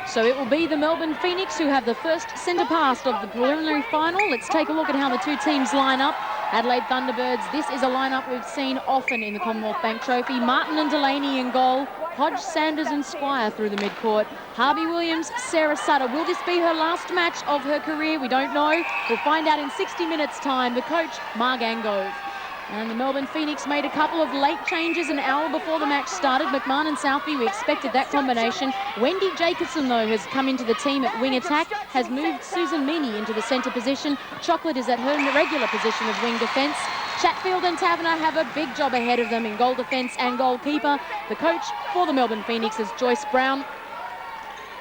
So it will be the Melbourne Phoenix who have the first centre pass of the preliminary final. Let's take a look at how the two teams line up. Adelaide Thunderbirds, this is a lineup we've seen often in the Commonwealth Bank Trophy. Martin and Delaney in goal. Hodge, Sanders and Squire through the midcourt. Harvey Williams, Sarah Sutter. Will this be her last match of her career? We don't know. We'll find out in 60 minutes' time. The coach, Marg Angove. And the Melbourne Phoenix made a couple of late changes an hour before the match started. McMahon and Southby, we expected that combination. Wendy Jacobson, though, has come into the team at wing attack, has moved Susan Meaney into the centre position. Chocolate is at her regular position of wing defence. Chatfield and Taverner have a big job ahead of them in goal defence and goalkeeper. The coach for the Melbourne Phoenix is Joyce Brown.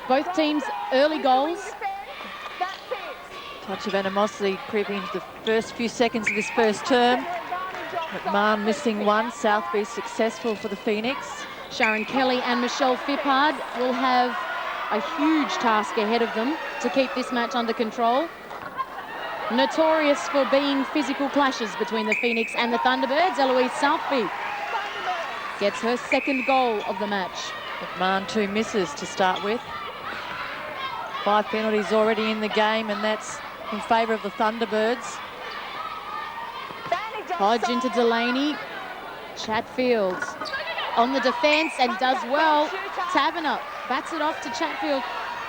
Both teams early goals. Touch of animosity creeping into the first few seconds of this first term. McMahon missing one, Southby successful for the Phoenix. Sharon Kelly and Michelle Fippard will have a huge task ahead of them to keep this match under control. Notorious for being physical clashes between the Phoenix and the Thunderbirds, Eloise Southby gets her second goal of the match. McMahon 2 misses to start with. 5 penalties already in the game, and that's in favour of the Thunderbirds. Hodge into Delaney. Chatfield on the defence and does well. Taverner bats it off to Chatfield.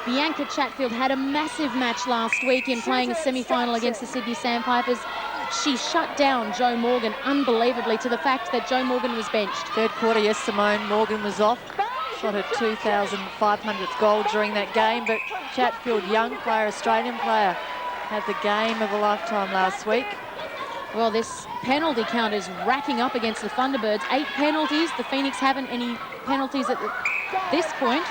Bianca Chatfield had a massive match last week in playing a semi-final against the Sydney Sandpipers. She shut down Joe Morgan unbelievably, to the fact that Joe Morgan was benched. Third quarter, yes, Simone Morgan was off. Shot her 2,500th goal during that game, but Chatfield, young player, Australian player, had the game of a lifetime last week. Well, this penalty count is racking up against the Thunderbirds. 8 penalties. The Phoenix haven't any penalties at this point.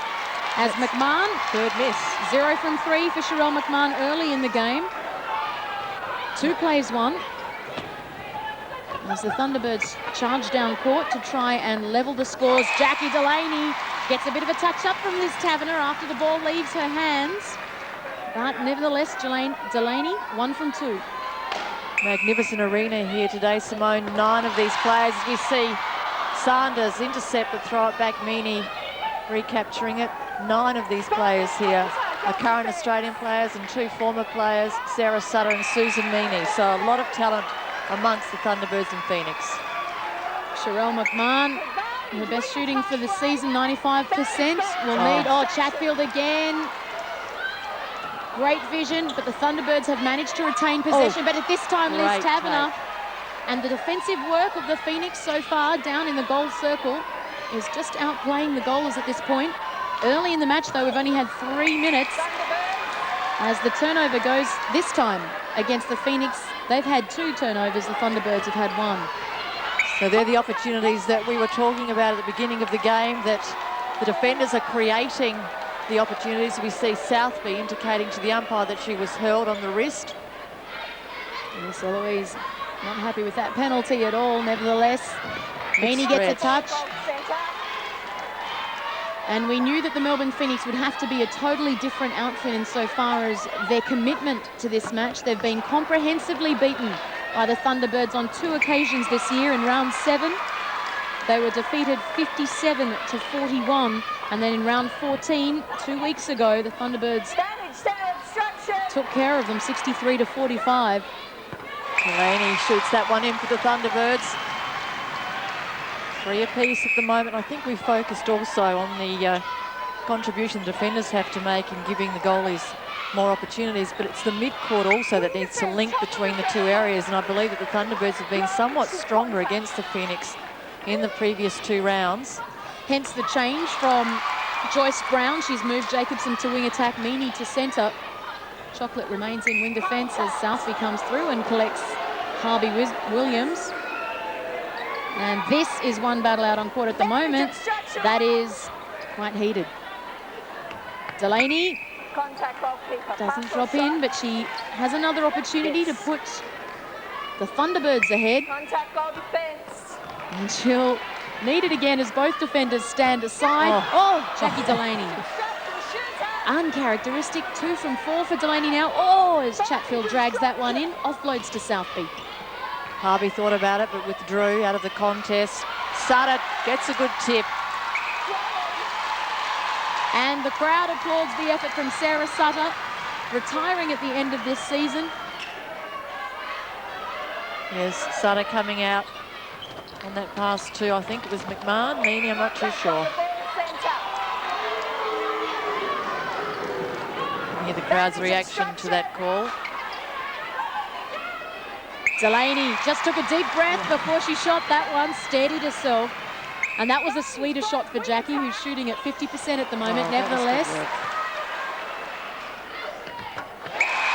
As McMahon, third miss. 0 from 3 for Sherelle McMahon early in the game. 2 plays 1. As the Thunderbirds charge down court to try and level the scores. Jackie Delaney gets a bit of a touch-up from Liz Taverner after the ball leaves her hands. But nevertheless, Delaney, 1 from 2. Magnificent arena here today, Simone. 9 of these players, as we see Sanders intercept but throw it back. Meaney recapturing it. 9 of these players here are current Australian players and 2 former players, Sarah Sutter and Susan Meaney. So a lot of talent amongst the Thunderbirds and Phoenix. Sherelle McMahon, her best shooting for the season, 95%. Will need, Chatfield again. Great vision, but the Thunderbirds have managed to retain possession. But at this time, Liz Taverner. And the defensive work of the Phoenix so far down in the goal circle is just outplaying the goalers at this point. Early in the match, though, we've only had 3 minutes. As the turnover goes this time against the Phoenix, they've had 2 turnovers. The Thunderbirds have had 1. So they're the opportunities that we were talking about at the beginning of the game, that the defenders are creating the opportunities. We see Southby indicating to the umpire that she was hurled on the wrist. Yes, Eloise not happy with that penalty at all. Nevertheless, Meaney gets a touch. And we knew that the Melbourne Phoenix would have to be a totally different outfit insofar as their commitment to this match. They've been comprehensively beaten by the Thunderbirds on 2 occasions this year. In round 7, they were defeated 57-41. And then in round 14, 2 weeks ago, the Thunderbirds took care of them 63-45. Delaney shoots that one in for the Thunderbirds. 3 apiece at the moment. I think we focused also on the contribution the defenders have to make in giving the goalies more opportunities, but it's the mid-court also that needs to link between the 2 areas, and I believe that the Thunderbirds have been somewhat stronger against the Phoenix in the previous 2 rounds. Hence the change from Joyce Brown. She's moved Jacobson to wing attack, Meaney to centre. Chocolate remains in wing defence as Southby comes through and collects Harvey Williams. And this is one battle out on court at the moment that is quite heated. Delaney doesn't drop in, but she has another opportunity to put the Thunderbirds ahead. And she'll need it again as both defenders stand aside. Jackie Delaney. Uncharacteristic. 2 from 4 for Delaney now. As Chatfield drags that one in, offloads to Southby. Harvey thought about it, but withdrew out of the contest. Sutter gets a good tip. And the crowd applauds the effort from Sarah Sutter, retiring at the end of this season. Yes, Sutter coming out on that pass to, I think it was McMahon, Meany, I'm not too sure. You hear the crowd's reaction to that call. Delaney just took a deep breath before she shot that one, steadied herself. And that was a sweeter shot for Jackie, who's shooting at 50% at the moment, nevertheless.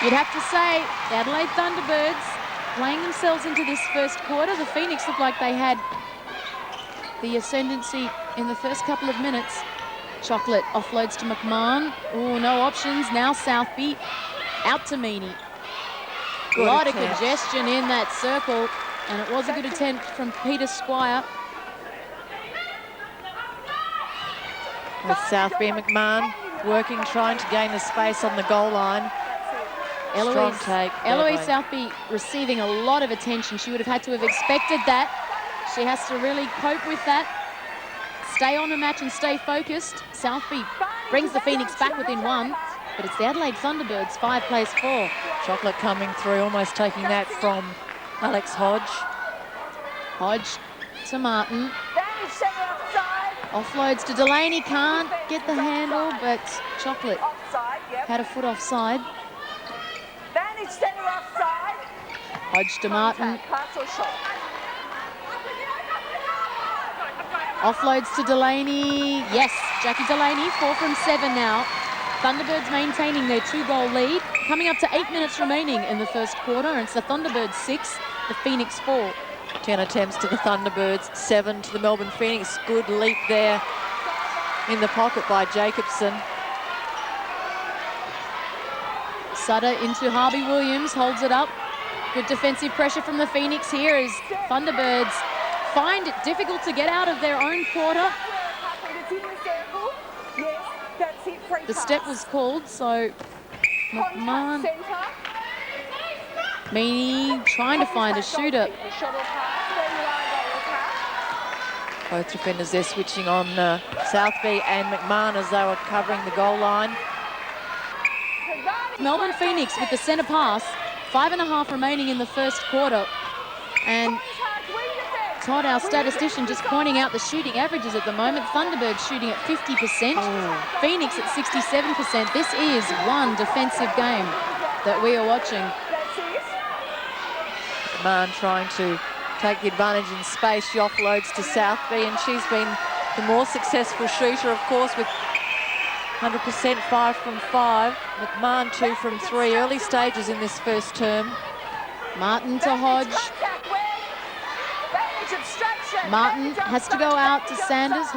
You'd have to say, the Adelaide Thunderbirds playing themselves into this first quarter. The Phoenix looked like they had the ascendancy in the first couple of minutes. Chocolate offloads to McMahon. Oh, no options. Now Southby out to Meany. A lot of congestion in that circle, and it was a good attempt from Peter Squire. With Southby and McMahon working, trying to gain the space on the goal line. Strong take. Eloise Southby receiving a lot of attention. She would have had to have expected that. She has to really cope with that. Stay on the match and stay focused. Southby brings the Phoenix back within one, but it's the Adelaide Thunderbirds, 5 plays 4. Chocolate coming through, almost taking that from Alex Hodge. Hodge to Martin. Offloads to Delaney, can't get the handle, but Chocolate had a foot offside. Hodge to Martin. Offloads to Delaney. Yes, Jackie Delaney, 4 from 7 now. Thunderbirds maintaining their 2-goal lead. Coming up to 8 minutes remaining in the first quarter, and it's the Thunderbirds 6, the Phoenix 4. 10 attempts to the Thunderbirds, 7 to the Melbourne Phoenix. Good leap there in the pocket by Jacobson. Sutter into Harvey Williams, holds it up. Good defensive pressure from the Phoenix here as Thunderbirds find it difficult to get out of their own quarter. The step was called, so McMahon. Meany trying to find a shooter. Both defenders there switching on Southby and McMahon as they were covering the goal line. Melbourne Phoenix with the centre pass, 5.5 remaining in the first quarter. And Todd, our statistician, just pointing out the shooting averages at the moment. Thunderbirds shooting at 50%, Phoenix at 67%. This is one defensive game that we are watching. McMahon trying to take the advantage in space. She offloads to Southby, and she's been the more successful shooter, of course, with 100%, 5 from 5. McMahon 2 from 3. Early stages in this first term. Martin to Hodge. Martin has to go out to Sanders.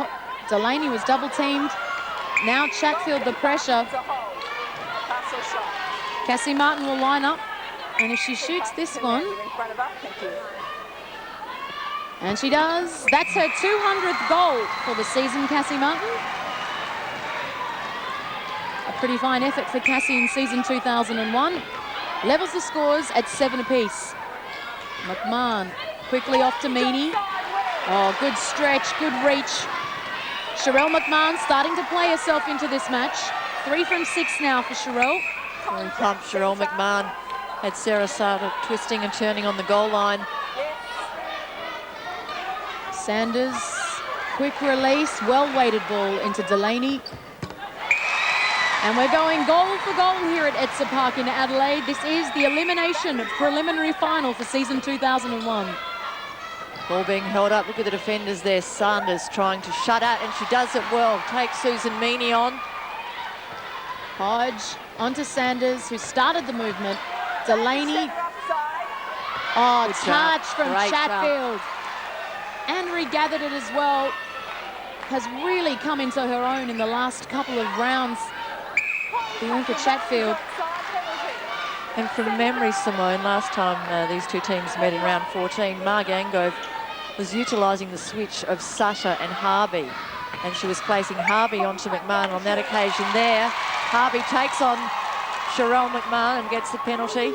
Delaney was double teamed. Now Chatfield the pressure. Cassie Martin will line up, and if she shoots this one, and she does, that's her 200th goal for the season, Cassie Martin. A pretty fine effort for Cassie in season 2001. Levels the scores at 7 apiece. McMahon quickly off to Meany. Oh, good stretch, good reach. Sherelle McMahon starting to play herself into this match. 3 from 6 now for Sherelle. Very plump Sherelle McMahon had Sarah Sutter twisting and turning on the goal line. Sanders, quick release, well-weighted ball into Delaney. And we're going goal for goal here at Etzer Park in Adelaide. This is the elimination preliminary final for season 2001. Ball being held up. Look at the defenders there. Sanders trying to shut out, and she does it well. Takes Susan Meany on. Hodge onto Sanders, who started the movement. Delaney. Oh, touch from Chatfield. And regathered it as well. Has really come into her own in the last couple of rounds. Bianca Chatfield. And from memory, Simone, last time these two teams met in round 14, Marg Angove was utilising the switch of Sutter and Harvey, and she was placing Harvey onto McMahon on that occasion there. Harvey takes on Sherelle McMahon and gets the penalty.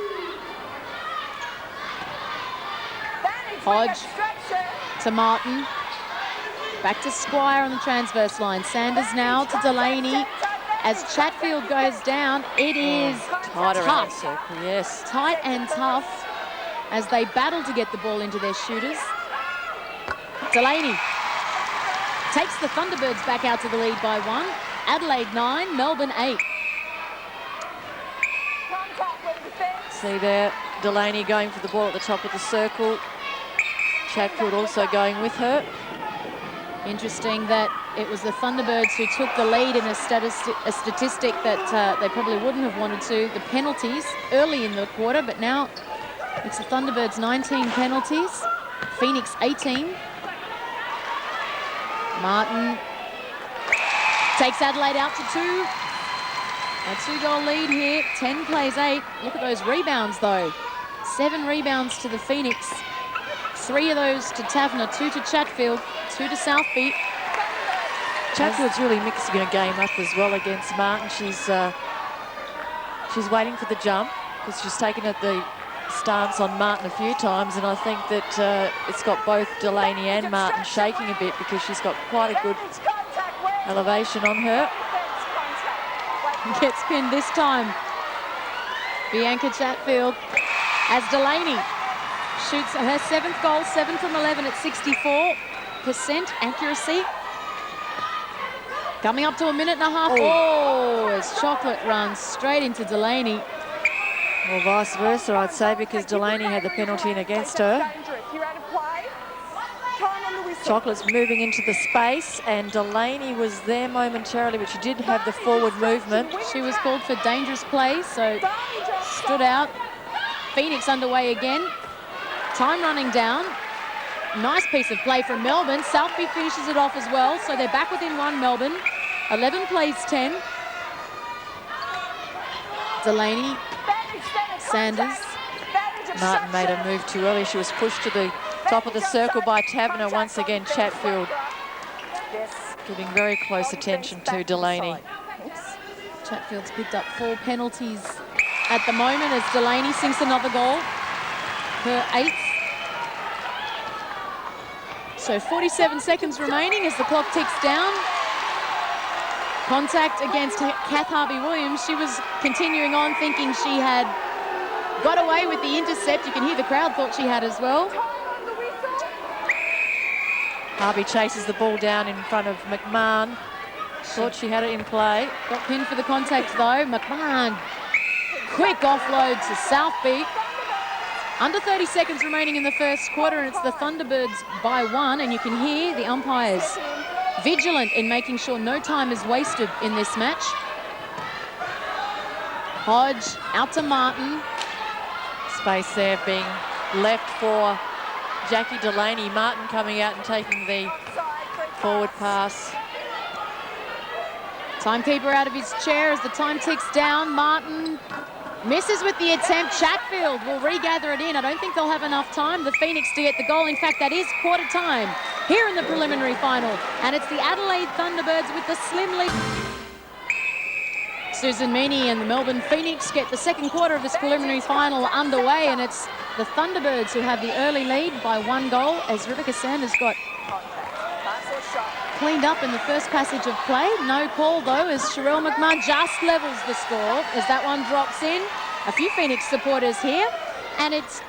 Hodge to Martin. Back to Squire on the transverse line. Sanders now to Delaney. As Chatfield goes down, it is tight around the tough. circle, yes. Tight and tough as they battle to get the ball into their shooters. Delaney takes the Thunderbirds back out to the lead by 1. Adelaide 9, Melbourne 8. See there, Delaney going for the ball at the top of the circle. Chatfield also going with her. Interesting that it was the Thunderbirds who took the lead in a statistic that they probably wouldn't have wanted to. The penalties early in the quarter, but now it's the Thunderbirds 19 penalties, Phoenix 18. Martin takes Adelaide out to 2. A 2-goal lead here, 10 plays 8. Look at those rebounds though. 7 rebounds to the Phoenix. 3 of those to Taverner, 2 to Chatfield, 2 to Southbeat. Chatfield's really mixing her game up as well against Martin. She's waiting for the jump because she's taken at the stance on Martin a few times, and I think that it's got both Delaney and Martin shaking a bit because she's got quite a good elevation on her. Gets pinned this time. Bianca Chatfield as Delaney shoots her 7th goal, 7 from 11 at 64% accuracy. Coming up to a minute and a half. Oh, as Chocolate runs straight into Delaney. Or vice versa, I'd say, because Delaney had the penalty in against her. Chocolate's moving into the space, and Delaney was there momentarily, but she did have the forward movement. She was called for dangerous play, so stood out. Phoenix underway again. Time running down. Nice piece of play from Melbourne. Southby finishes it off as well, so they're back within 1, Melbourne. 11 plays 10. Delaney, Sanders. Martin made a move too early. She was pushed to the top of the circle by Taverner. Once again, Chatfield giving very close attention to Delaney. Chatfield's picked up 4 penalties at the moment as Delaney sinks another goal. Her 8th. So 47 seconds remaining as the clock ticks down. Contact against Kath Harvey-Williams. She was continuing on thinking she had got away with the intercept. You can hear the crowd thought she had as well. Harvey chases the ball down in front of McMahon. Thought she had it in play. Got pinned for the contact though. McMahon, quick offload to Southbeat. Under 30 seconds remaining in the first quarter, and it's the Thunderbirds by 1, and you can hear the umpires vigilant in making sure no time is wasted in this match. Hodge out to Martin. Space there being left for Jackie Delaney. Martin coming out and taking the forward pass. Timekeeper out of his chair as the time ticks down. Martin misses with the attempt. Chatfield will regather it in. I don't think they'll have enough time, the Phoenix, to get the goal. In fact, that is quarter time here in the preliminary final. And it's the Adelaide Thunderbirds with the slim lead. Susan Meany and the Melbourne Phoenix get the second quarter of this preliminary final underway, and it's the Thunderbirds who have the early lead by 1 goal as Rebecca Sanders got cleaned up in the first passage of play. No call though as Sherelle McMahon just levels the score as that one drops in. A few Phoenix supporters here, and it's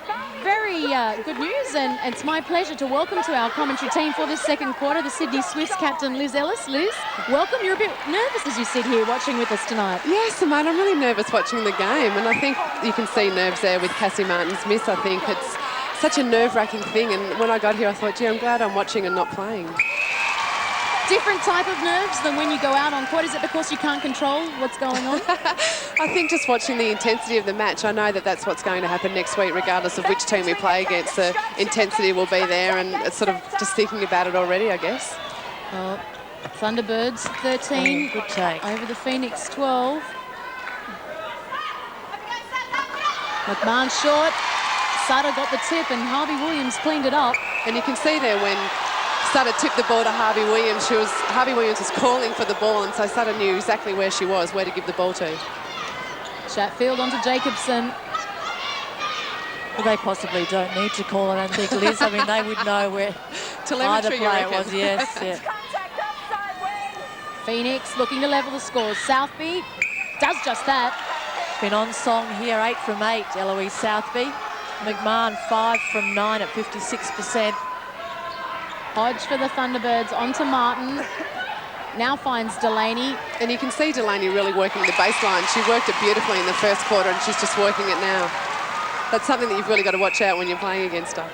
very good news, and it's my pleasure to welcome to our commentary team for this second quarter the Sydney Swifts captain Liz Ellis. Liz, welcome. You're a bit nervous as you sit here watching with us tonight. Yes, Simone, I'm really nervous watching the game, and I think you can see nerves there with Cassie Martin's miss. I think it's such a nerve-wracking thing, and when I got here I thought, gee, I'm glad I'm watching and not playing. Different type of nerves than when you go out on court. Is it because you can't control what's going on? I think just watching the intensity of the match, I know that that's what's going to happen next week regardless of which team we play against. The intensity will be there, and it's sort of just thinking about it already, I guess. Well, Thunderbirds 13 good take over the Phoenix 12. McMahon short. Sutter got the tip and Harvey-Williams cleaned it up. And you can see there when Sutter tipped the ball to Harvey-Williams, Harvey-Williams was calling for the ball, and so Sutter knew exactly where she was, where to give the ball to. Chatfield onto Jacobson. Well, they possibly don't need to call, I don't think, Liz. I mean, they would know Telemetry, you player reckon? was, yes. Yeah. Phoenix looking to level the scores. Southby does just that. Been on song here, 8 from 8, Eloise Southby. McMahon 5 from 9 at 56%. Hodge for the Thunderbirds onto Martin. Now finds Delaney. And you can see Delaney really working the baseline. She worked it beautifully in the first quarter and she's just working it now. That's something that you've really got to watch out when you're playing against her.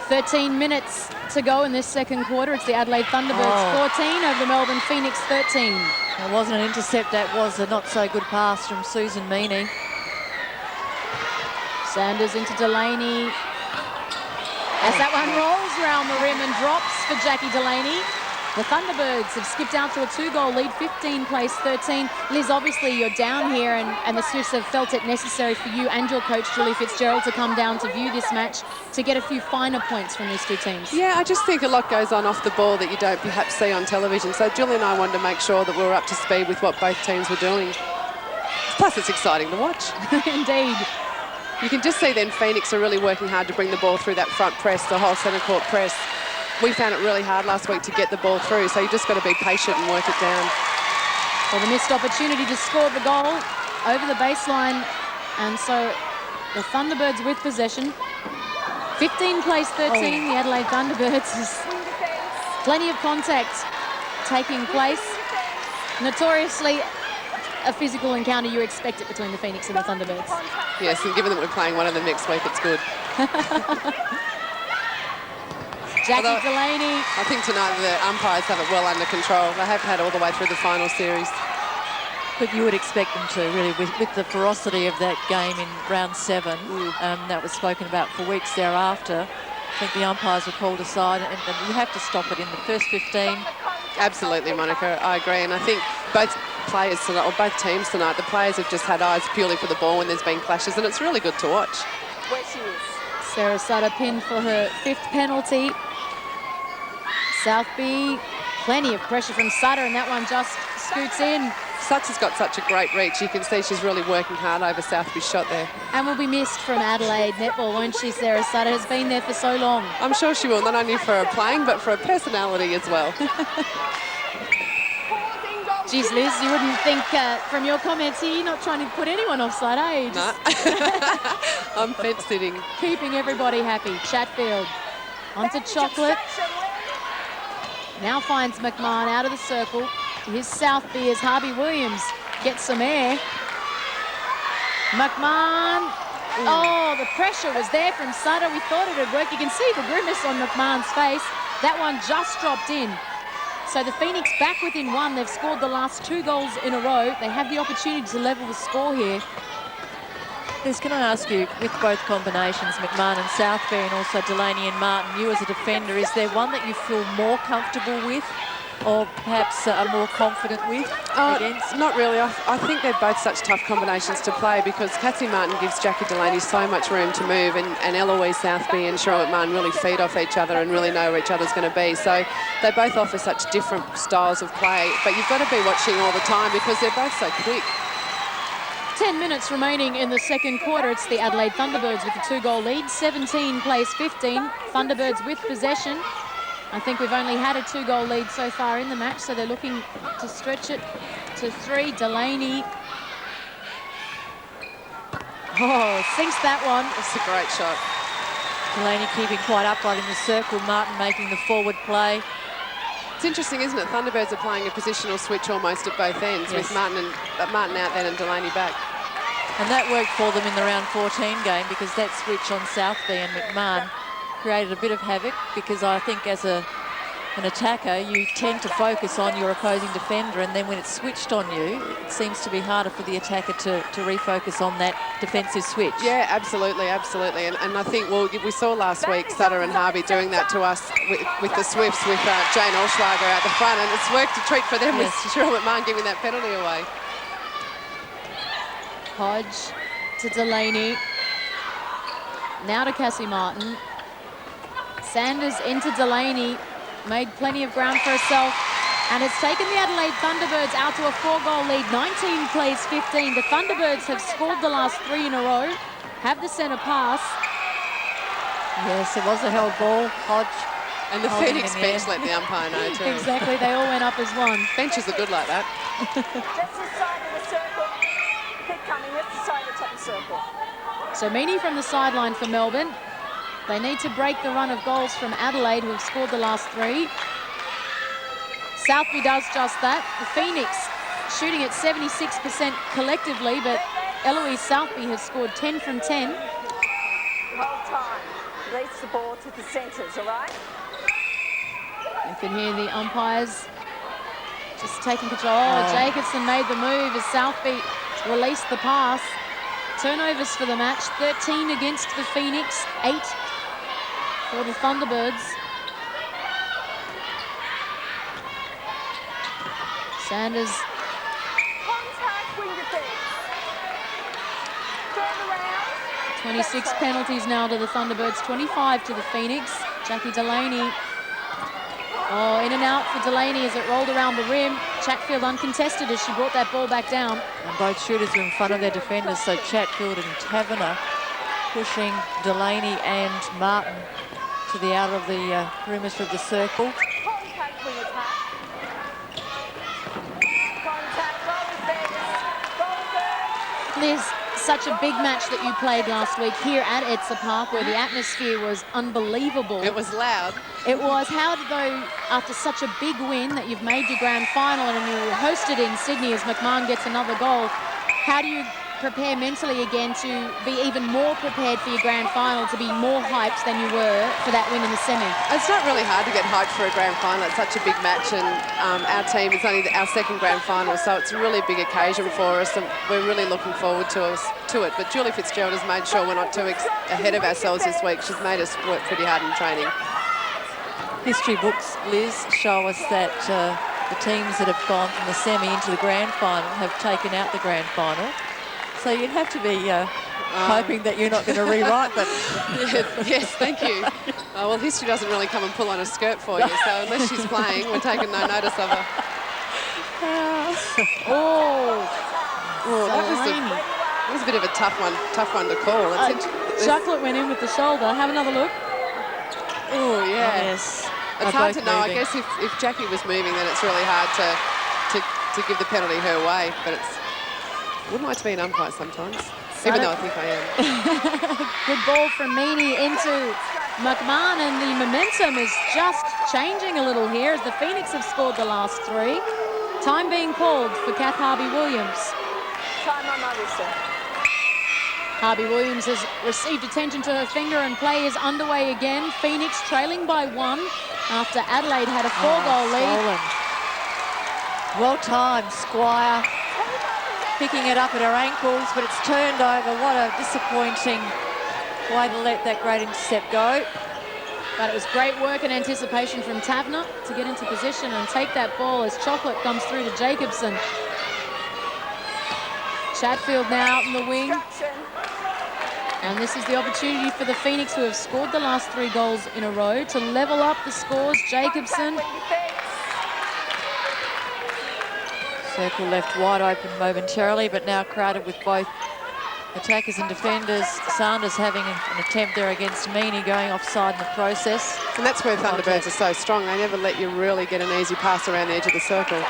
13 minutes to go in this second quarter. It's the Adelaide Thunderbirds 14 over the Melbourne Phoenix 13. It wasn't an intercept, that was a not-so-good pass from Susan Meaney. Sanders into Delaney. As that one rolls around the rim and drops for Jackie Delaney. The Thunderbirds have skipped out to a 2-goal lead, 15 plays 13. Liz, obviously you're down here and the Swifts have felt it necessary for you and your coach, Julie Fitzgerald, to come down to view this match to get a few finer points from these two teams. Yeah, I just think a lot goes on off the ball that you don't perhaps see on television. So Julie and I wanted to make sure that we were up to speed with what both teams were doing. Plus, it's exciting to watch. Indeed. You can just see then Phoenix are really working hard to bring the ball through that front press, the whole centre court press. We found it really hard last week to get the ball through, so you just got to be patient and work it down. Well, the missed opportunity to score the goal over the baseline, and so the Thunderbirds with possession. 15 plays 13, the Adelaide Thunderbirds. Plenty of contact taking place. Notoriously a physical encounter, you expect it between the Phoenix and the Thunderbirds. Yes, and given that we're playing one of them next week, it's good. Jackie Delaney. I think tonight the umpires have it well under control. They have had all the way through the final series. But you would expect them to, really, with the ferocity of that game in round 7. That was spoken about for weeks thereafter. I think the umpires were called aside, and you have to stop it in the first 15. Absolutely, Monica, I agree. And I think both players tonight, or both teams tonight, the players have just had eyes purely for the ball when there's been clashes, and it's really good to watch. Where she is. Sarah Sutter pinned for her 5th penalty. Southby, plenty of pressure from Sutter, and that one just scoots in. Sutter's got such a great reach. You can see she's really working hard over Southby's shot there. And will be missed from Adelaide netball, won't she, Sarah Sutter? Has been there for so long. I'm sure she will, not only for her playing, but for her personality as well. Geez, Liz, you wouldn't think from your comments here, you're not trying to put anyone offside, are you? No. I'm fence sitting. Keeping everybody happy. Chatfield onto Chocolate. Now finds McMahon out of the circle. Here's Southby as Harvey Williams gets some air. McMahon. Oh, the pressure was there from Sutter. We thought it would work. You can see the grimace on McMahon's face. That one just dropped in. So the Phoenix back within 1. They've scored the last 2 goals in a row. They have the opportunity to level the score here. Liz, can I ask you, with both combinations, McMahon and Southby, and also Delaney and Martin, you as a defender, is there one that you feel more comfortable with, or perhaps are more confident with against? Not really. I think they're both such tough combinations to play because Cassie Martin gives Jackie Delaney so much room to move, and Eloise Southby and Cheryl McMahon really feed off each other and really know where each other's going to be. So they both offer such different styles of play, but you've got to be watching all the time because they're both so quick. 10 minutes remaining in the second quarter. It's the Adelaide Thunderbirds with the 2-goal lead. 17 plays 15. Thunderbirds with possession. I think we've only had a 2-goal lead so far in the match, so they're looking to stretch it to 3. Delaney. Oh, sinks that one. It's a great shot. Delaney keeping quite upright in the circle. Martin making the forward play. It's interesting, isn't it? Thunderbirds are playing a positional switch almost at both ends, yes, with Martin out there and Delaney back. And that worked for them in the round 14 game because that switch on Southby and McMahon created a bit of havoc because I think as an attacker, you tend to focus on your opposing defender, and then when it's switched on you, it seems to be harder for the attacker to refocus on that defensive switch. Yeah, absolutely, absolutely. And I think, well, we saw last week Sutter and Harvey doing that to us with the Swifts, with Jane Olschlager out the front, and it's worked a treat for them, yes, with Cheryl McMahon giving that penalty away. Hodge to Delaney. Now to Cassie Martin. Sanders into Delaney. Made plenty of ground for herself, and it's taken the Adelaide Thunderbirds out to a 4-goal lead. 19 plays 15. The Thunderbirds have scored the last 3 in a row, have the centre pass. Yes, it was a held ball. Hodge. And the holding Phoenix in the bench air. let the umpire know too. Exactly, they all went up as one. Benches are good like that. Just the side of the circle. Keep coming, just the side of the top of the circle. So Meany from the sideline for Melbourne. They need to break the run of goals from Adelaide, who have scored the last 3. Southby does just that. The Phoenix shooting at 76% collectively, but Eloise Southby has scored 10 from 10. Hold time. Release the ball to the centres, all right? You can hear the umpires just taking control. Oh, Jacobson made the move as Southby released the pass. Turnovers for the match, 13 against the Phoenix, 8 for the Thunderbirds. Sanders. Contact wing defence. Turn around. 26 penalties now to the Thunderbirds, 25 to the Phoenix. Jackie Delaney. Oh, in and out for Delaney as it rolled around the rim. Chatfield uncontested as she brought that ball back down. And both shooters are in front of their defenders, so Chatfield and Taverner pushing Delaney and Martin to the outer of the perimeter of the circle. Contact wing attack. Contact, roll defence. Roll defence. Liz, such a big match that you played last week here at Etsa Park, where the atmosphere was unbelievable. It was loud. It was. How did, though, after such a big win that you've made your grand final and you hosted in Sydney as McMahon gets another goal, how do you prepare mentally again to be even more prepared for your grand final, to be more hyped than you were for that win in the semi? It's not really hard to get hyped for a grand final. It's such a big match, and our team is only our second grand final, so it's a really big occasion for us, and we're really looking forward to it. But Julie Fitzgerald has made sure we're not too ahead of ourselves this week. She's made us work pretty hard in training. History books, Liz, show us that the teams that have gone from the semi into the grand final have taken out the grand final. So you'd have to be hoping that you're not going to rewrite them. Yes, thank you. Well, history doesn't really come and pull on a skirt for you, so unless she's playing, we're taking no notice of her. Oh, That was a bit of a tough one to call. Chocolate went in with the shoulder. Have another look. Oh, yeah. Yes. It's hard to know. I guess if Jackie was moving, then it's really hard to give the penalty her way. But wouldn't like to be an umpire sometimes, even though I think I am. Good ball from Meany into McMahon, and the momentum is just changing a little here as the Phoenix have scored the last 3. Time being called for Kath Harvey-Williams. Time on my whistle. Harvey-Williams has received attention to her finger, and play is underway again. Phoenix trailing by 1 after Adelaide had a 4-goal lead. Stolen. Well timed, Squire picking it up at her ankles, but it's turned over. What a disappointing way to let that great intercept go. But it was great work and anticipation from Taverner to get into position and take that ball as Chocolate comes through to Jacobson. Chatfield now out in the wing. And this is the opportunity for the Phoenix, who have scored the last 3 goals in a row, to level up the scores. Jacobson. Circle left wide open momentarily, but now crowded with both attackers and defenders. Sanders having an attempt there against Meany, going offside in the process. And that's where Thunderbirds are so strong. They never let you really get an easy pass around the edge of the circle.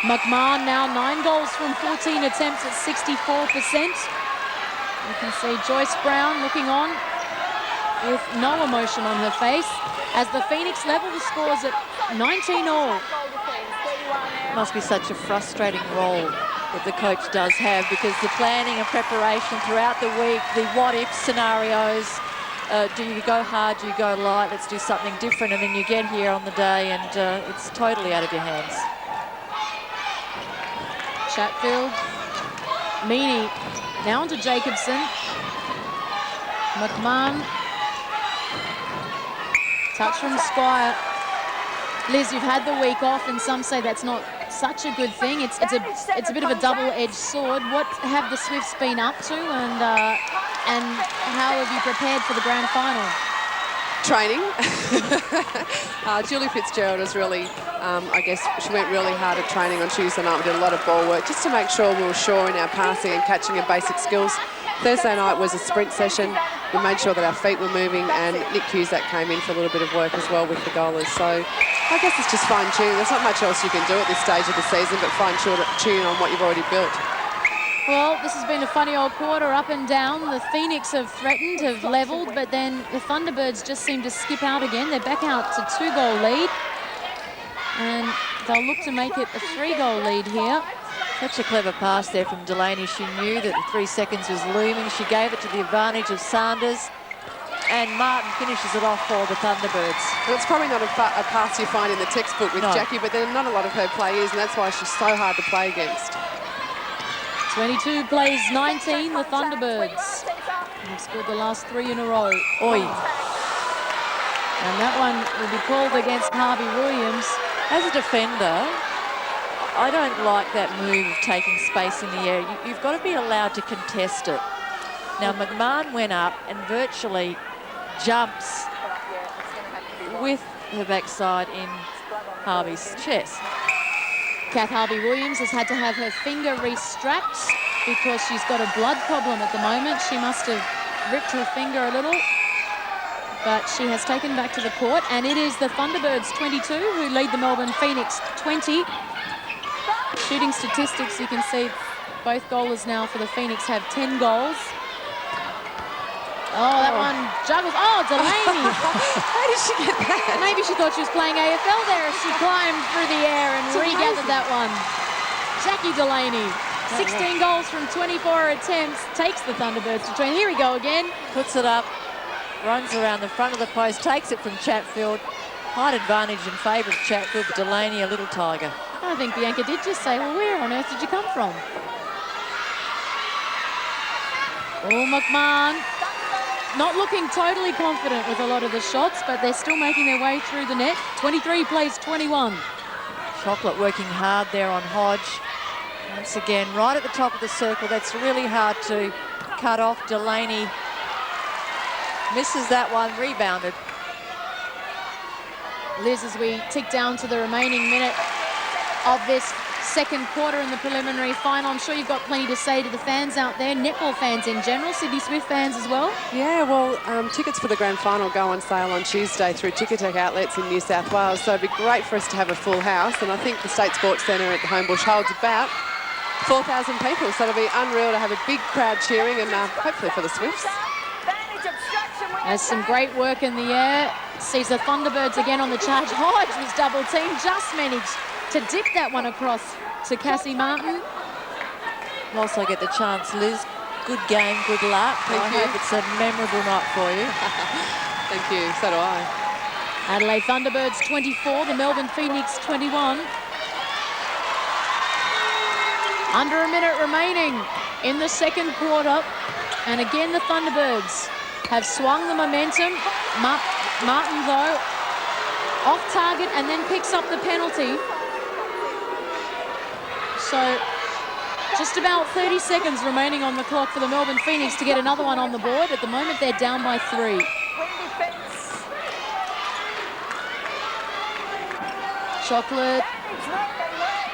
McMahon now 9 goals from 14 attempts at 64%. You can see Joyce Brown looking on with no emotion on her face as the Phoenix level the scores at 19-all. Must be such a frustrating role that the coach does have, because the planning and preparation throughout the week, the what-if scenarios, do you go hard, do you go light, let's do something different, and then you get here on the day and it's totally out of your hands. Chatfield, Meany, now onto Jacobson. McMahon, touch from Squire. Liz, you've had the week off, and some say that's not such a good thing. It's a bit of a double-edged sword. What have the Swifts been up to, and how have you prepared for the grand final? Training. Julie Fitzgerald is really, I guess, she went really hard at training on Tuesday night. We did a lot of ball work just to make sure we were sure in our passing and catching and basic skills. Thursday night was a sprint session. we made sure that our feet were moving, and Nick Cusack came in for a little bit of work as well with the goalers. So I guess it's just fine-tuning. There's not much else you can do at this stage of the season but fine-tune on what you've already built. Well, this has been a funny old quarter, up and down. The Phoenix have threatened, have levelled, but then the Thunderbirds just seem to skip out again. They're back out to 2-goal lead, and they'll look to make it a 3-goal lead here. Such a clever pass there from Delaney. She knew that the 3 seconds was looming. She gave it to the advantage of Sanders, and Martin finishes it off for the Thunderbirds. Well, it's probably not a pass you find in the textbook with Jackie, but then not a lot of her play is, and that's why she's so hard to play against. 22 plays 19, the Thunderbirds. They've scored the last 3 in a row. Oi. And that one will be called against Harvey Williams. As a defender, I don't like that move of taking space in the air. You've got to be allowed to contest it. Now, McMahon went up and virtually jumps with her backside in Harvey's chest. Kath Harvey-Williams has had to have her finger re-strapped because she's got a blood problem at the moment. She must have ripped her finger a little, but she has taken back to the court, and it is the Thunderbirds 22 who lead the Melbourne Phoenix 20. Shooting statistics, you can see both goalers now for the Phoenix have 10 goals. Oh, that one juggles. Oh, Delaney. How did she get that? Maybe she thought she was playing AFL there as she climbed through the air and regathered that one. Jackie Delaney, 16 goals from 24 attempts, takes the Thunderbirds to 20. Here we go again. Puts it up, runs around the front of the post, takes it from Chatfield. Height advantage in favour of Chatfield, but Delaney a little tiger. I think Bianca did just say, well, where on earth did you come from? Oh, McMahon. Not looking totally confident with a lot of the shots, but they're still making their way through the net. 23 plays 21. Chocolate working hard there on Hodge. Once again, right at the top of the circle. That's really hard to cut off. Delaney misses that one, rebounded. Liz, as we tick down to the remaining minute of this second quarter in the preliminary final, I'm sure you've got plenty to say to the fans out there, netball fans in general, Sydney Swift fans as well. Yeah, well, tickets for the grand final go on sale on Tuesday through Ticketek outlets in New South Wales, so it'd be great for us to have a full house, and I think the State Sports Centre at Homebush holds about 4,000 people, so it'll be unreal to have a big crowd cheering, and hopefully for the Swifts. There's some great work in the air. Sees the Thunderbirds again on the charge. Hodge was double teamed, just managed to dip that one across to Cassie Martin. We'll also get the chance, Liz. Good game, good luck. Thank you. Hope it's a memorable night for you. Thank you, so do I. Adelaide Thunderbirds 24, the Melbourne Phoenix 21. Under a minute remaining in the second quarter. And again, the Thunderbirds have swung the momentum. Martin, though, off target and then picks up the penalty. So just about 30 seconds remaining on the clock for the Melbourne Phoenix to get another one on the board. At the moment, they're down by 3. Chocolate,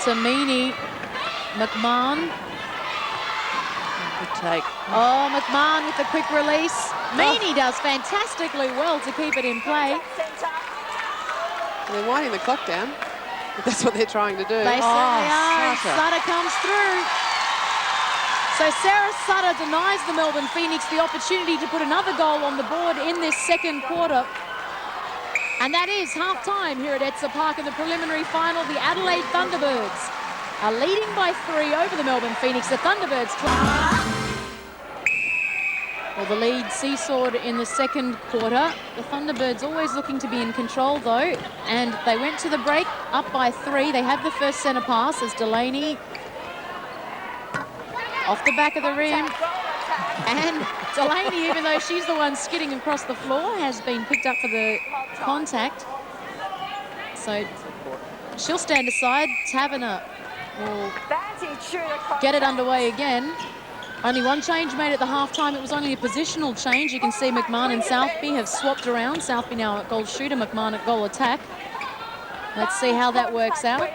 Tamini, McMahon. Good take. Oh, McMahon with the quick release. Meany does fantastically well to keep it in play. They're winding the clock down. That's what they're trying to do. They certainly are, and Sutter. Sutter comes through. So Sarah Sutter denies the Melbourne Phoenix the opportunity to put another goal on the board in this second quarter. And that is half-time here at Etsa Park in the preliminary final. The Adelaide Thunderbirds are leading by 3 over the Melbourne Phoenix. The Thunderbirds... Well, the lead seesawed in the second quarter. The Thunderbirds always looking to be in control, though, and they went to the break up by 3. They had the first centre pass as Delaney off the back of the rim. And Delaney, even though she's the one skidding across the floor, has been picked up for the contact. So she'll stand aside. Taverner will get it underway again. Only one change made at the half-time. It was only a positional change. You can see McMahon and Southby have swapped around. Southby now at goal shooter, McMahon at goal attack. Let's see how that works out.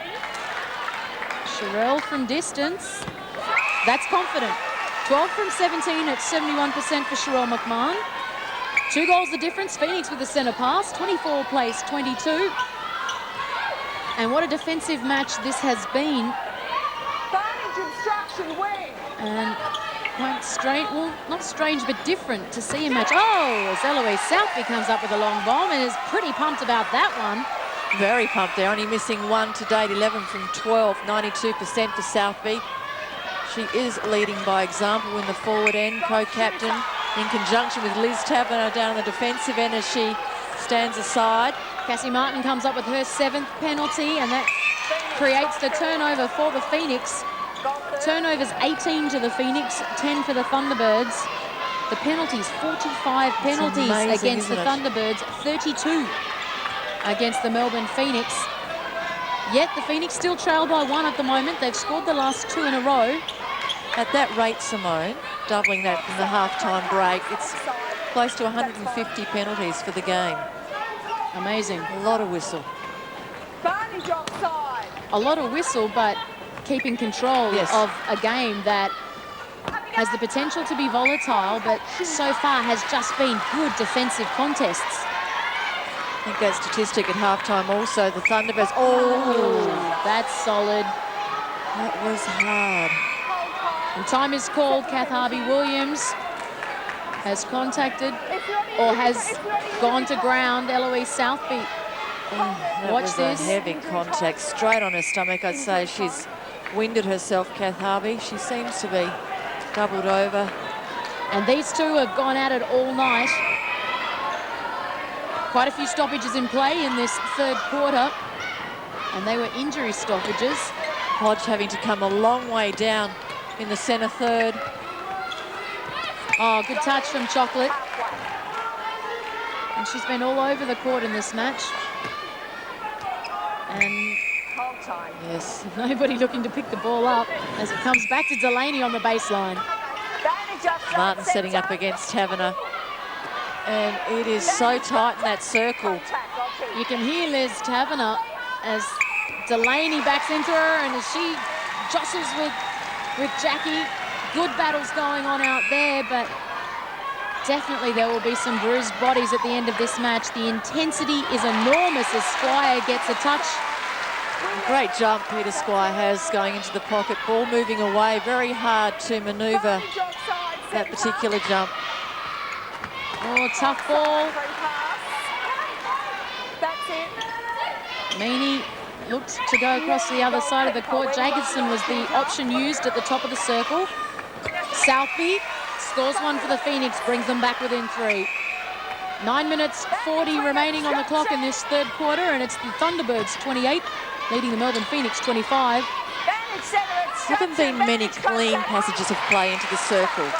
Sherelle from distance. That's confident. 12 from 17 at 71% for Sherelle McMahon. 2 goals the difference. Phoenix with the centre pass, 24 plays 22. And what a defensive match this has been. And quite strange, well, not strange, but different to see a match. Oh, as Eloise Southby comes up with a long bomb and is pretty pumped about that one. Very pumped. They're only missing 1 to date, 11 from 12, 92% for Southby. She is leading by example in the forward end, co-captain, in conjunction with Liz Taverner down the defensive end as she stands aside. Cassie Martin comes up with her 7th penalty, and that creates the turnover for the Phoenix. Turnovers 18 to the Phoenix, 10 for the Thunderbirds. The penalties, 45 penalties amazing, against the isn't it? Thunderbirds, 32 against the Melbourne Phoenix. Yet the Phoenix still trail by 1 at the moment. They've scored the last 2 in a row. At that rate, Simone, doubling that from the half-time break, it's close to 150 penalties for the game. Amazing. A lot of whistle. A lot of whistle, but keeping control of a game that has the potential to be volatile, but so far has just been good defensive contests. I think that statistic at halftime also, the Thunderbirds. Oh, that's solid. That was hard. And time is called. Kath Harvey-Williams has contacted or has gone to ground Eloise Southby. That Watch was this. A heavy contact straight on her stomach. I'd say she's winded herself, Kath Harvey. She seems to be doubled over. And these two have gone at it all night. Quite a few stoppages in play in this 3rd quarter. And they were injury stoppages. Hodge having to come a long way down in the centre third. Oh, good touch from Chocolate. And she's been all over the court in this match. And yes, nobody looking to pick the ball up as it comes back to Delaney on the baseline. Martin setting up against Taverner. And it is so tight in that circle. You can hear Liz Taverner as Delaney backs into her and as she jostles with Jackie. Good battles going on out there, but definitely there will be some bruised bodies at the end of this match. The intensity is enormous as Squire gets a touch. Great jump Peter Squire has going into the pocket. Ball moving away. Very hard to manoeuvre that particular jump. Oh, tough ball. Meany looked to go across to the other side of the court. Jacobson was the option used at the top of the circle. Southby scores 1 for the Phoenix, brings them back within 3. 9 minutes 40 remaining on the clock in this 3rd quarter, and it's the Thunderbirds 28, leading the Melbourne Phoenix 25. Haven't been many clean passages of play into the circle.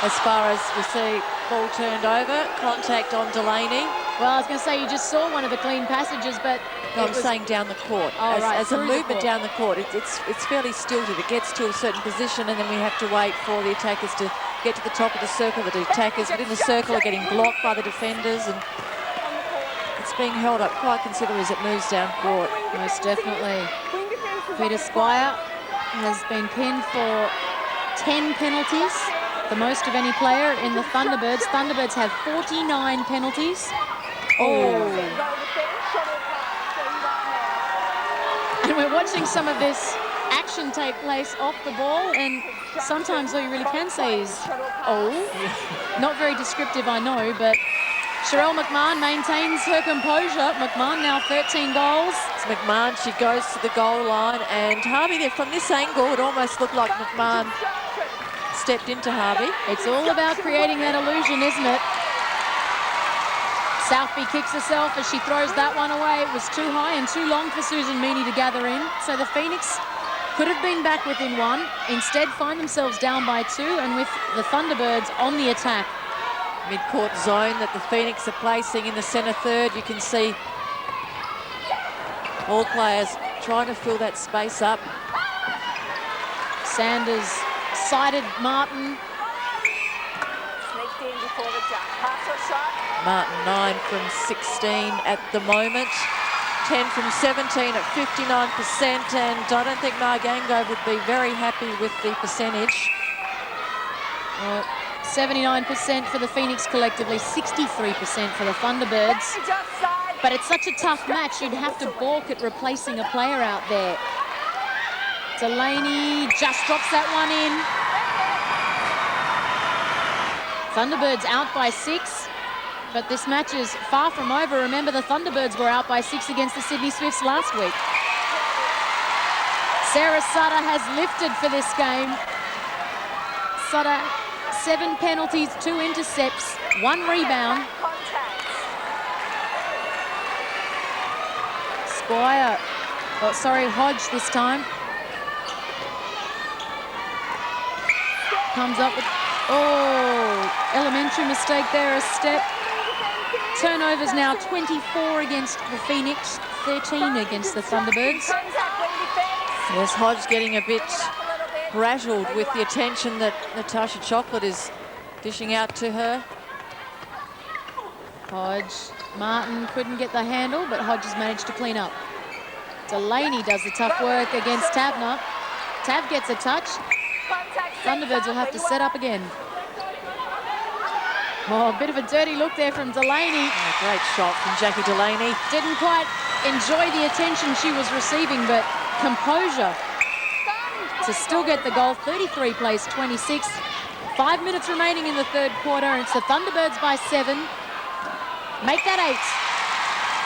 As far as we see, ball turned over, contact on Delaney. Well, I was going to say you just saw one of the clean passages, but no, I'm saying down the court. Oh, as a movement down the court, it's fairly stilted. It gets to a certain position, and then we have to wait for the attackers to get to the top of the circle. The attackers within the circle are getting blocked by the defenders, and it's being held up quite considerably as it moves down court. Most definitely. Peter Squire has been pinned for 10 penalties, the most of any player in the Thunderbirds. Thunderbirds have 49 penalties. Oh. And we're watching some of this action take place off the ball, and sometimes all you really can say is, oh. Not very descriptive, I know, but Sherelle McMahon maintains her composure. McMahon now 13 goals. It's McMahon, she goes to the goal line, and Harvey there from this angle, it almost looked like McMahon stepped into Harvey. It's all about creating that illusion, isn't it? Southby kicks herself as she throws that one away. It was too high and too long for Susan Meany to gather in. So the Phoenix could have been back within 1, instead find themselves down by 2, and with the Thunderbirds on the attack. Mid-court zone that the Phoenix are placing in the centre third. You can see all players trying to fill that space up. Sanders sighted Martin. Martin 9 from 16 at the moment. 10 from 17 at 59%, and I don't think Margango would be very happy with the percentage. 79% for the Phoenix collectively, 63% for the Thunderbirds. But it's such a tough match, you'd have to balk at replacing a player out there. Delaney just drops that one in. Thunderbirds out by 6, but this match is far from over. Remember, the Thunderbirds were out by 6 against the Sydney Swifts last week. Sarah Sutter has lifted for this game. Sutter, 7 penalties, 2 intercepts, 1 rebound. Squire, oh, sorry, Hodge this time. Comes up with, oh, elementary mistake there, a step. Turnovers now 24 against the Phoenix, 13 against the Thunderbirds. Yes, Hodge getting a bit rattled with the attention that Natasha Chocolate is dishing out to her. Hodge, Martin couldn't get the handle, but Hodge has managed to clean up. Delaney does the tough work against Tabner. Tab gets a touch. Thunderbirds will have to set up again. Oh, a bit of a dirty look there from Delaney. Oh, great shot from Jackie Delaney. Didn't quite enjoy the attention she was receiving, but composure to still get the goal. 33 plays 26. 5 minutes remaining in the third quarter, and it's the Thunderbirds by 7. Make that 8.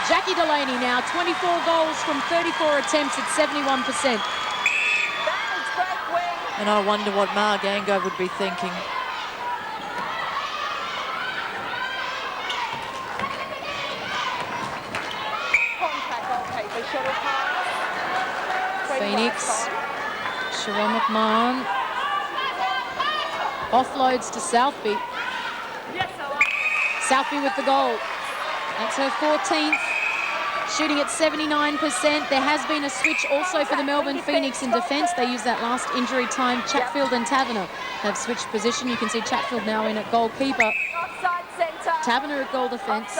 Jackie Delaney now, 24 goals from 34 attempts at 71%. And I wonder what Margango would be thinking. Phoenix, Sharon McMahon offloads to Southby. Southby with the goal. That's her 14th. Shooting at 79%. There has been a switch also for the Melbourne Phoenix in defence. They used that last injury time. Chatfield and Taverner have switched position. You can see Chatfield now in at goalkeeper. Taverner at goal defence.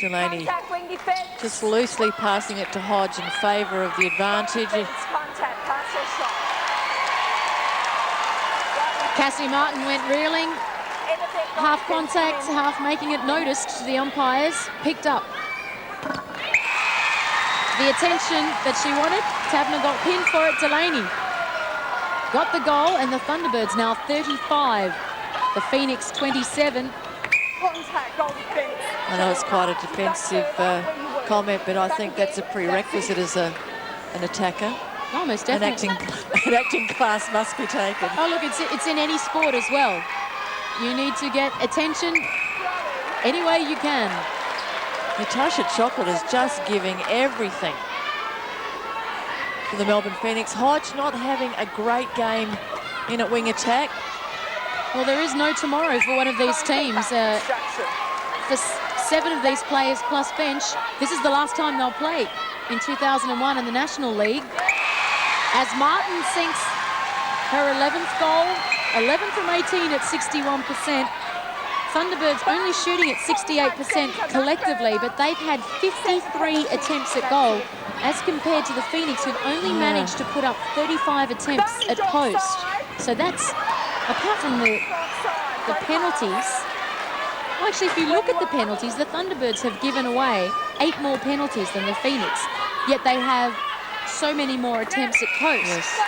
Delaney just loosely passing it to Hodge in favour of the advantage. Cassie Martin went reeling. Half contact, half making it noticed to the umpires. Picked up the attention that she wanted. Taverner got pinned for it. Delaney got the goal, and the Thunderbirds now 35. The Phoenix 27. I know it's quite a defensive comment, but I think that's a prerequisite as an attacker. Oh, most definitely. An acting class must be taken. Oh, look, it's in any sport as well. You need to get attention any way you can. Natasha Chocolate is just giving everything for the Melbourne Phoenix. Hodge not having a great game in at wing attack. Well, there is no tomorrow for one of these teams. For 7 of these players plus bench, this is the last time they'll play in 2001 in the National League. As Martin sinks her 11th goal, 11 from 18 at 61%. Thunderbirds only shooting at 68% collectively, but they've had 53 attempts at goal as compared to the Phoenix, who've only managed to put up 35 attempts at post. So that's, apart from the penalties, well, actually, if you look at the penalties, the Thunderbirds have given away 8 more penalties than the Phoenix, yet they have so many more attempts at post. Yes.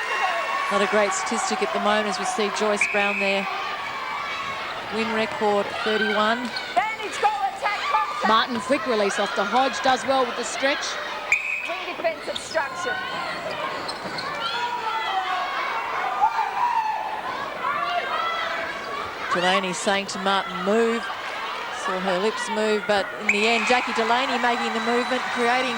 Not a great statistic at the moment, as we see Joyce Brown there. Win record 31. Martin, quick release off to Hodge, does well with the stretch. Wing defence obstruction. Delaney saying to Martin, move. Saw her lips move, but in the end, Jackie Delaney making the movement, creating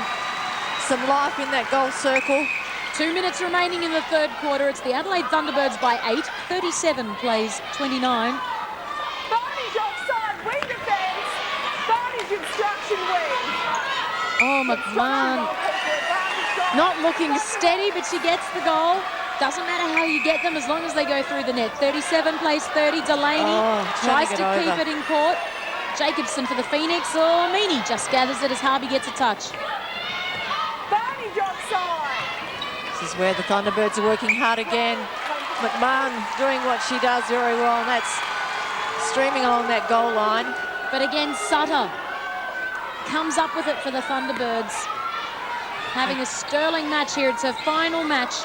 some life in that goal circle. 2 minutes remaining in the third quarter. It's the Adelaide Thunderbirds by 8. 37 plays 29. Barney's offside, wing defence. Barney's obstruction wing. Oh, McMahon not looking steady, but she gets the goal. Doesn't matter how you get them as long as they go through the net. 37 plays 30. Delaney tries to keep it in court. Jacobson for the Phoenix. Oh, Meany just gathers it as Harvey gets a touch. Barney's offside. This is where the Thunderbirds are working hard again. McMahon doing what she does very well, and that's streaming along that goal line. But again, Sutter comes up with it for the Thunderbirds. Having a sterling match here. It's her final match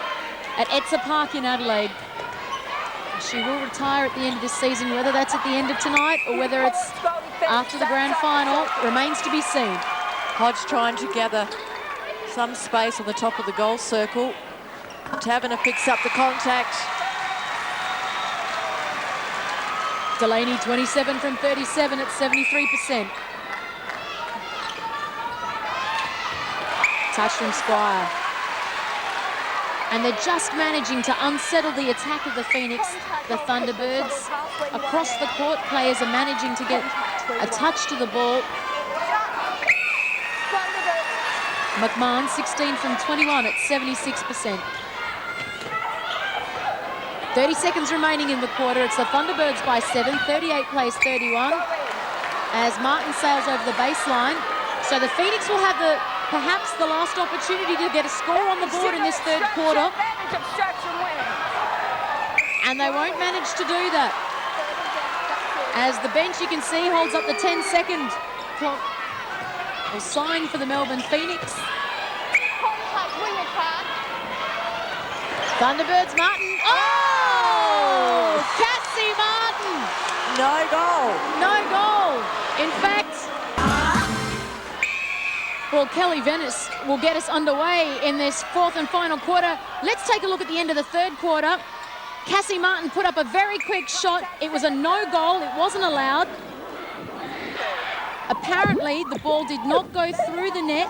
at Etzer Park in Adelaide. She will retire at the end of this season, whether that's at the end of tonight or whether it's after the grand final, remains to be seen. Hodge trying to gather some space on the top of the goal circle. Taverner picks up the contact. Delaney, 27 from 37 at 73%. Touch from Squire. And they're just managing to unsettle the attack of the Phoenix, the Thunderbirds. Across the court, players are managing to get a touch to the ball. McMahon, 16 from 21 at 76%. 30 seconds remaining in the quarter. It's the Thunderbirds by 7, 38 plays 31. As Martin sails over the baseline. So the Phoenix will have perhaps the last opportunity to get a score on the board in this third quarter. And they won't manage to do that. As the bench, you can see, holds up the 10-second clock. Will sign for the Melbourne Phoenix. Thunderbirds, Martin. Oh! Cassie Martin! No goal. No goal. In fact, well, Kelly Venice will get us underway in this fourth and final quarter. Let's take a look at the end of the third quarter. Cassie Martin put up a very quick shot. It was a no goal. It wasn't allowed. Apparently, the ball did not go through the net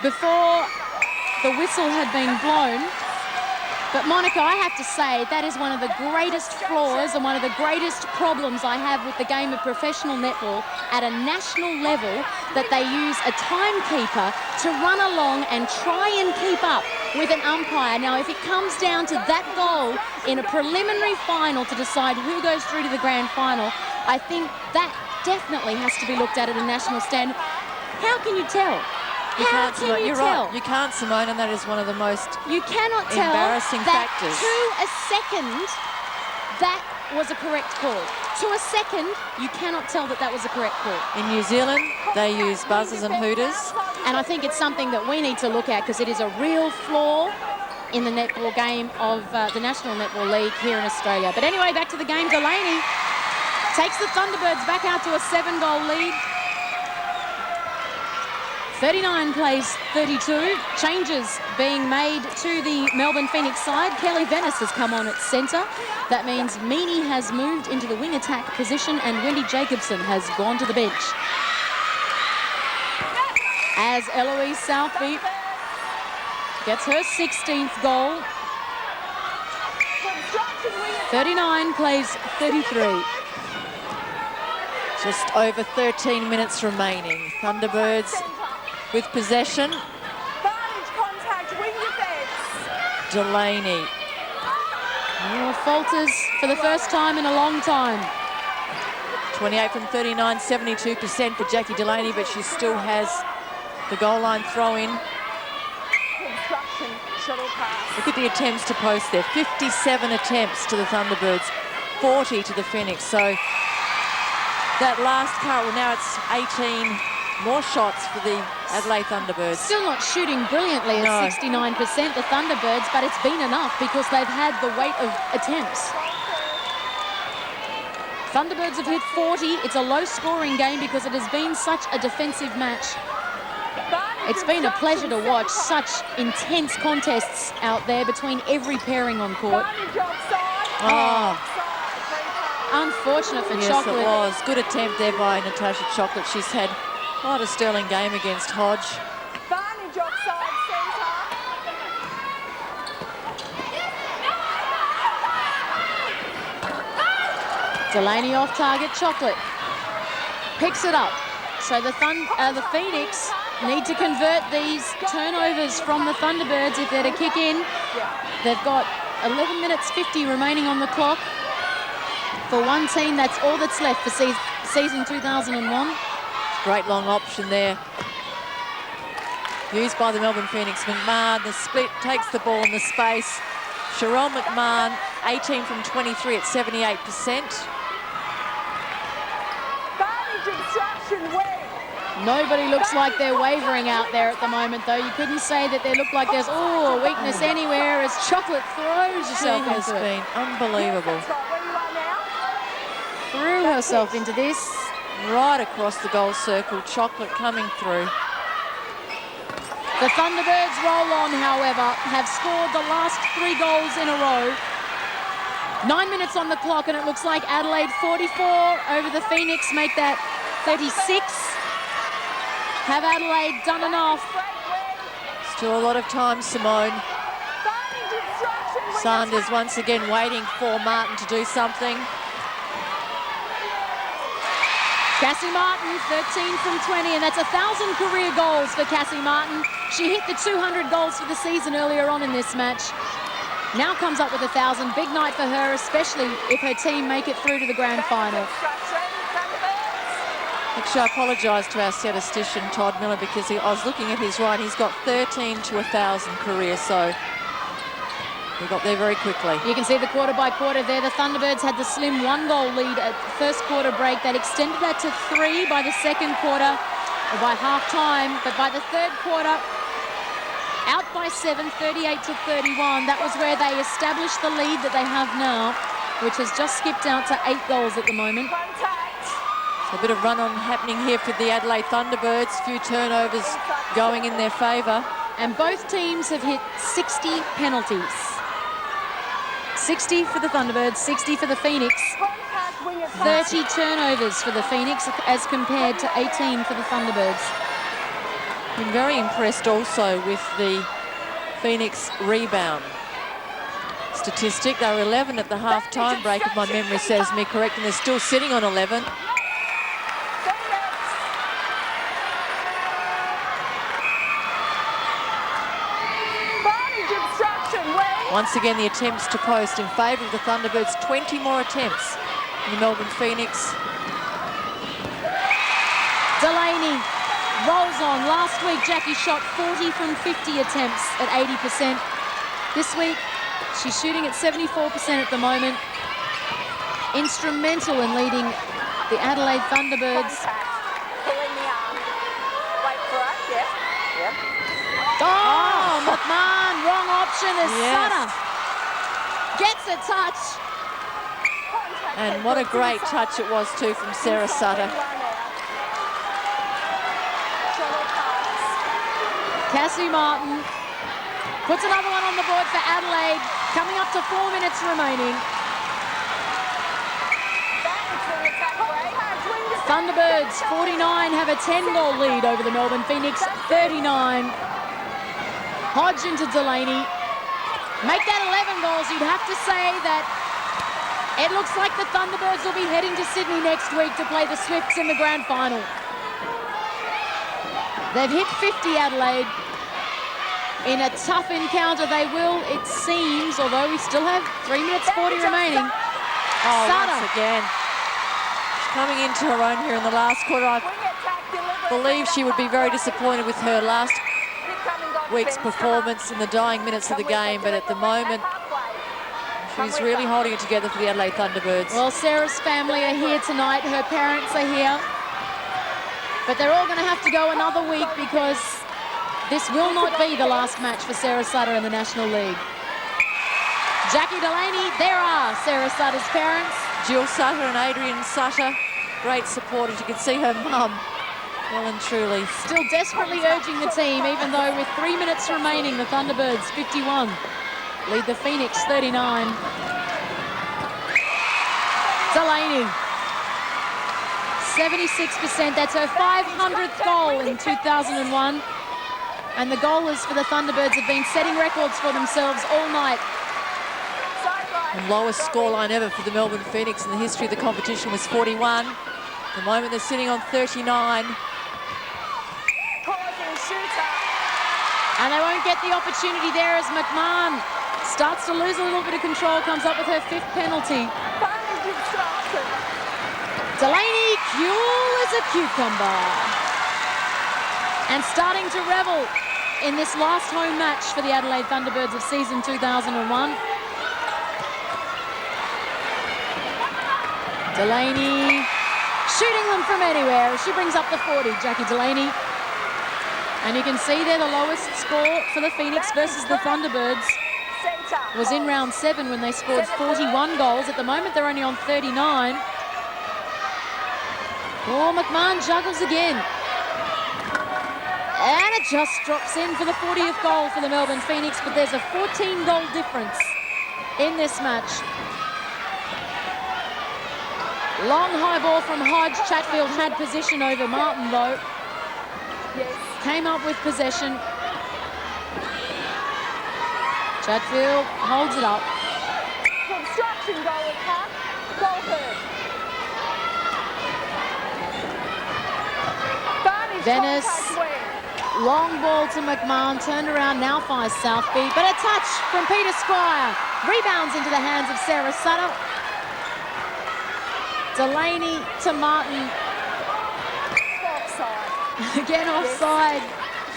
before the whistle had been blown. But Monica, I have to say, that is one of the greatest flaws and one of the greatest problems I have with the game of professional netball at a national level, that they use a timekeeper to run along and try and keep up with an umpire. Now, if it comes down to that goal in a preliminary final to decide who goes through to the grand final, I think that definitely has to be looked at a national standard. How can you tell? How can you tell? Right. You can't, Simone, and that is one of the most you cannot tell embarrassing that factors. To a second, that was a correct call. To a second, you cannot tell that that was a correct call. In New Zealand, they use buzzers and hooters. And I think it's something that we need to look at, because it is a real flaw in the netball game of the National Netball League here in Australia. But anyway, back to the game. Delaney takes the Thunderbirds back out to a 7-goal lead. 39 plays 32. Changes being made to the Melbourne Phoenix side. Kelly Venice has come on at centre. That means Meaney has moved into the wing attack position and Wendy Jacobson has gone to the bench. As Eloise Southby gets her 16th goal. 39 plays 33. Just over 13 minutes remaining. Thunderbirds with possession. Contact, wing defense. Delaney. Falters for the first time in a long time. 28 from 39, 72% for Jackie Delaney, but she still has the goal line throw in. Construction, shuttle pass. Look at the attempts to post there. 57 attempts to the Thunderbirds, 40 to the Phoenix. So that last cut, well, now it's 18 more shots for the Adelaide Thunderbirds. Still not shooting brilliantly at 69%, the Thunderbirds, but it's been enough because they've had the weight of attempts. Thunderbirds have hit 40. It's a low-scoring game because it has been such a defensive match. It's been a pleasure to watch such intense contests out there between every pairing on court. Oh. Unfortunate for Yes, Chocolate. it was. Good attempt there by Natasha Chocolate. She's had quite a sterling game against Hodge. Barnage offside centre. Delaney off target, Chocolate picks it up. So the Phoenix need to convert these turnovers from the Thunderbirds if they're to kick in. They've got 11 minutes 50 remaining on the clock. For one team, that's all that's left for season 2001. Great long option there. Used by the Melbourne Phoenix. McMahon, the split, takes the ball in the space. Sherelle McMahon, 18 from 23 at 78%. Garbage instruction wing. Nobody looks like they're wavering out there at the moment, though. You couldn't say that they look like there's, a weakness anywhere as Chocolate throws She herself has into it. been unbelievable. That's right, where you are now. Threw herself into this. Right across the goal circle, Chocolate coming through. The Thunderbirds roll on, however, have scored the last 3 goals in a row. 9 minutes on the clock, and it looks like Adelaide 44 over the Phoenix make that 36. Have Adelaide done enough? Still a lot of time, Simone. Sanders once again waiting for Martin to do something. Cassie Martin, 13 from 20, and that's 1,000 career goals for Cassie Martin. She hit the 200 goals for the season earlier on in this match. Now comes up with 1,000. Big night for her, especially if her team make it through to the grand final. Actually, I apologise to our statistician, Todd Miller, because I was looking at his right. He's got 13 to 1,000 career, so we got there very quickly. You can see the quarter by quarter there. The Thunderbirds had the slim 1-goal lead at the first quarter break. That extended that to 3 by the second quarter, or by half-time. But by the third quarter, out by 7, 38 to 31. That was where they established the lead that they have now, which has just skipped out to 8 goals at the moment. So a bit of run-on happening here for the Adelaide Thunderbirds. A few turnovers going in their favour. And both teams have hit 60 penalties. 60 for the Thunderbirds, 60 for the Phoenix. 30 turnovers for the Phoenix as compared to 18 for the Thunderbirds. Been very impressed also with the Phoenix rebound statistic. They were 11 at the half-time break, if my memory serves me correct, and they're still sitting on 11. Once again, the attempts to post in favour of the Thunderbirds. 20 more attempts in the Melbourne Phoenix. Delaney rolls on. Last week, Jackie shot 40 from 50 attempts at 80%. This week, she's shooting at 74% at the moment. Instrumental in leading the Adelaide Thunderbirds. Pulling the arm. Wait for it, yep. Oh, McMahon, wrong option as Yes. Sutter gets a touch. And what a great touch it was too from Sarah Sutter. Cassie Martin puts another one on the board for Adelaide, coming up to 4 minutes remaining. Thunderbirds, 49, have a 10-goal lead over the Melbourne Phoenix, 39. Hodge into Delaney. Make that 11 goals. You'd have to say that it looks like the Thunderbirds will be heading to Sydney next week to play the Swifts in the grand final. They've hit 50, Adelaide. In a tough encounter, they will, it seems, although we still have 3 minutes 40 remaining. Oh, Sutter. once again. She's coming into her own here in the last quarter. I believe she would be very disappointed with her last week's performance in the dying minutes of the game, but at the moment, she's really holding it together for the Adelaide Thunderbirds. Well, Sarah's family are here tonight. Her parents are here. But they're all going to have to go another week because this will not be the last match for Sarah Sutter in the National League. Jackie Delaney, there are Sarah Sutter's parents. Jill Sutter and Adrian Sutter, great supporters. You can see her mum well and truly. Still desperately urging the team, even though with 3 minutes remaining, the Thunderbirds 51 lead the Phoenix 39. Delaney, 76%. That's her 500th goal in 2001. And the goalers for the Thunderbirds have been setting records for themselves all night. The lowest scoreline ever for the Melbourne Phoenix in the history of the competition was 41. At the moment, they're sitting on 39. And they won't get the opportunity there as McMahon starts to lose a little bit of control, comes up with her 5th penalty. Delaney, cool as a cucumber. And starting to revel in this last home match for the Adelaide Thunderbirds of season 2001. Delaney shooting them from anywhere. She brings up the 40, Jackie Delaney. And you can see there the lowest score for the Phoenix versus the Thunderbirds was in round 7 when they scored 41 goals. At the moment, they're only on 39. Oh, McMahon juggles again. And it just drops in for the 40th goal for the Melbourne Phoenix, but there's a 14-goal difference in this match. Long high ball from Hodge. Chatfield had possession over Martin, though. Came up with possession. Chatfield holds it up. Construction goal attack. Goal hurt. Venice. Long ball to McMahon. Turned around, now fires Southby. But a touch from Peter Squire. Rebounds into the hands of Sarah Sutter. Delaney to Martin. Offside. Again offside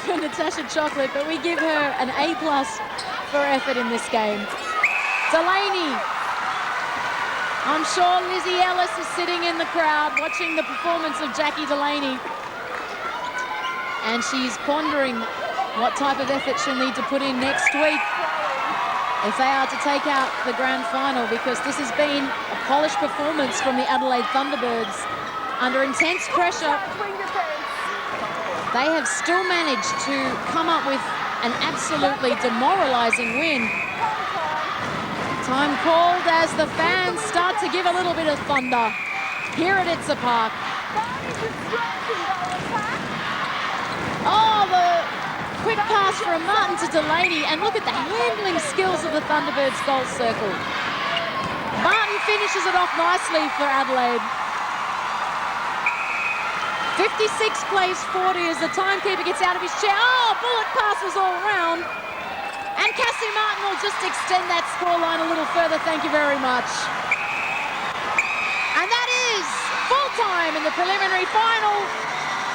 for Natasha Chocolate, but we give her an A+ for effort in this game. Delaney. I'm sure Lizzie Ellis is sitting in the crowd watching the performance of Jackie Delaney. And she's pondering what type of effort she'll need to put in next week if they are to take out the grand final, because this has been a polished performance from the Adelaide Thunderbirds. Under intense pressure, they have still managed to come up with an absolutely demoralising win. Time called as the fans start to give a little bit of thunder here at Itza Park. Oh, the quick pass from Martin to Delaney, and look at the handling skills of the Thunderbirds goal circle. Martin finishes it off nicely for Adelaide. 56 plays 40 as the timekeeper gets out of his chair. Oh, bullet passes all around. And Cassie Martin will just extend that scoreline a little further. Thank you very much. And that is full time in the preliminary final.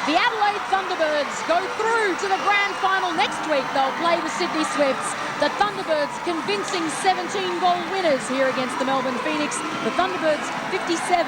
The Adelaide Thunderbirds go through to the grand final next week. They'll play the Sydney Swifts. The Thunderbirds convincing 17-goal winners here against the Melbourne Phoenix. The Thunderbirds 57.